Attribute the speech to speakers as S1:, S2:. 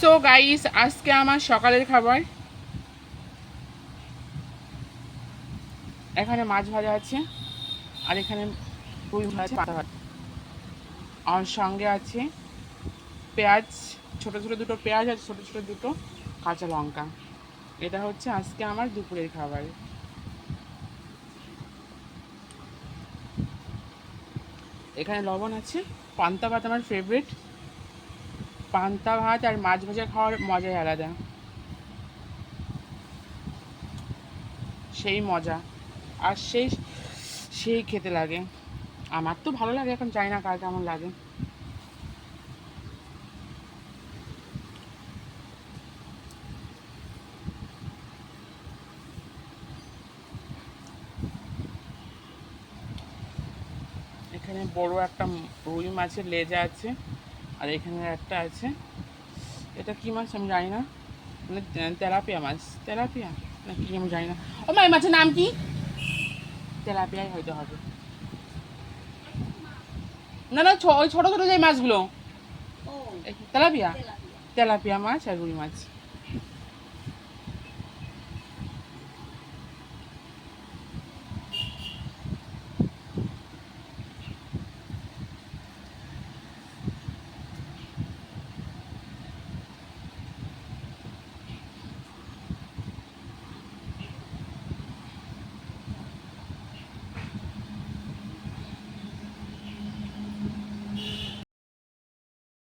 S1: So guys, আজকে আমার সকালের খাবার এখানে মাছ ভাজা আছে, আর এখানে রুই ভাজা পাতা ভাত, আর সঙ্গে আছে পেঁয়াজ, ছোট ছোট দুটো পেঁয়াজ আর ছোট ছোট দুটো কাঁচা লঙ্কা। এটা হচ্ছে আজকে আমার দুপুরের খাবার। এখানে লবণ আছে। পান্তা ভাত আমার ফেভারিট। পান্তা ভাত আর মাছ ভাজা খাওয়ার মজাই আলাদা, সেই মজা। আর সেই সেই খেতে লাগে। আমার তো ভালো লাগে, এখন জানি না কার কেমন লাগে। এখানে বড় একটা রুই মাছের লেজা আছে, আর এখানে একটা আছে, এটা কি মাছ আমি জানি না, মানে তেলাপিয়া মাছ, তেলাপিয়া না কি আমি জানি না। ও মা, এই মাছের নাম কি? তেলাপিয়াই হয়তো হবে। না না, ওই ছোট ছোট যে মাছগুলো, তেলাপিয়া। তেলাপিয়া মাছ আর রুই মাছ।